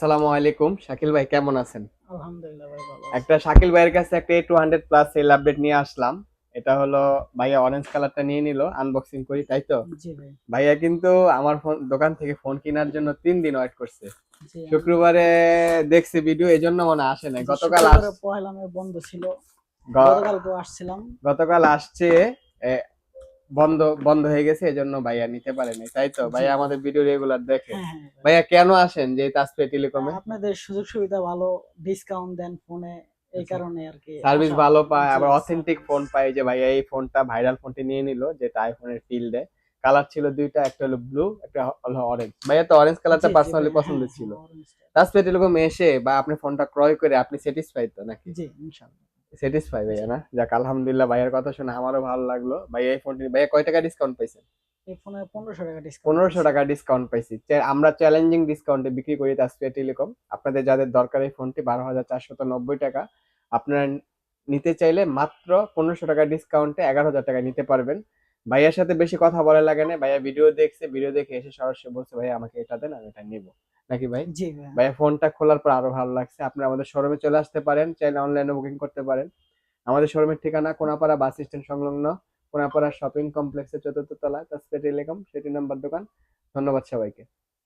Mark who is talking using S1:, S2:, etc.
S1: আসসালামু আলাইকুম, শাকিল ভাই কেমন আছেন?
S2: আলহামদুলিল্লাহ ভাই ভালো
S1: একটা
S2: আছি।
S1: শাকিল ভাইয়ের কাছে একটা A200 প্লাস সেল আপডেট নিয়ে আসলাম। এটা হলো ভাইয়া অরেঞ্জ কালারটা নিয়ে নিল, আনবক্সিং করি তাই তো।
S2: জি ভাই।
S1: ভাইয়া কিন্তু আমার ফোন দোকান থেকে ফোন কেনার জন্য 3 দিন ওয়েট করছে।
S2: জি আমি
S1: শুক্রবারে দেখছি ভিডিও, এই জন্য মনে আসে নাই।
S2: জি
S1: গতকাল
S2: শুক্রবারে পহেলা মে বন্ধ ছিল।
S1: গ-
S2: গতকালকেও আসছিলাম।
S1: গতকাল আসছে, এ, বন্ধ বন্ধ হয়ে গেছে, এজন্য ভাইয়া নিতে পারেনি তাই তো।
S2: জি
S1: ভাইয়া
S2: ভাই।
S1: আমাদের ভিডিও রেগুলার দেখে।
S2: হ্যাঁ হ্যাঁ ভাই।
S1: ভাইয়া কেন আসেন যে তাসফিয়া টেলিকমে?
S2: আপনাদের সুযোগ সুবিধা ভালো, ডিসকাউন্ট দেন ফোনে, এই কারণে আর কি
S1: সার্ভিস
S2: আসা
S1: ভালো
S2: হয়।
S1: পায়,
S2: জি
S1: আবার অথেন্টিক
S2: সার্ভিস।
S1: ফোন পায়। যে ভাইয়া এই ফোনটা ভাইরাল ফোনটি নিয়ে নিল, যেটা আইফোনের ফিল্ডে কালার ছিল দুইটা, একটা হলো ব্লু, একটা হলো অরেঞ্জ। ভাইয়া তো অরেঞ্জ কালারটা
S2: জি জি ভাই,
S1: পার্সোনালি পছন্দ
S2: হ্যাঁ
S1: ছিল।
S2: হ্যাঁ অরেঞ্জটা।
S1: তাছাড়া এরকম এসে বা আপনি ফোনটা ক্রয় করে আপনি স্যাটিসফাইড তো নাকি?
S2: জি ইনশাআল্লাহ।
S1: স্যাটিসফাই ভাইয়া
S2: জি।
S1: না? যাক আলহামদুলিল্লাহ, ভাইয়ের কথা শুনে আমারও ভালো লাগলো। ভাইয়া এই ফোনটি, ভাইয়া কয় টাকা ডিসকাউন্ট পাইছেন?
S2: এই ফোনে 1500 টাকা ডিসকাউন্ট
S1: 1500
S2: পাইছি।
S1: টাকা ডিসকাউন্ট পাইছি। আমরা চ্যালেঞ্জিং ডিসকাউন্টে বিক্রি করি তাসফিয়া টেলিকম। আপনাদের যাদের দরকার এই ফোনটি 12,490 টাকা, আপনারা নিতে চাইলে মাত্র 1500 টাকা ডিসকাউন্টে 11,000 টাকা নিতে পারবেন। ভাইয়ার সাথে বেশি কথা বলা লাগে না, ভাইয়া ভিডিও দেখছে, ভিডিও দেখে এসে সরাসরি বলছে ভাইয়া আমাকে এটা দেন, আমি এটা নিবো। নাকি ভাই?
S2: জি ভাই।
S1: ভাইয়া ফোনটা খোলার পর আরো ভালো লাগছে। আপনারা আমাদের শোরুমে চলে আসতে পারেন, চাইলে অনলাইনে বুকিং করতে পারেন। আমাদের শোরুমের ঠিকানা কোনাপাড়া বাস স্ট্যান্ড সংলগ্ন কোনাপাড়া শপিং কমপ্লেক্সের 4র্থ তলায় তাসফিয়া টেলিকম, সেটি নাম্বার দোকান। ধন্যবাদ সবাইকে।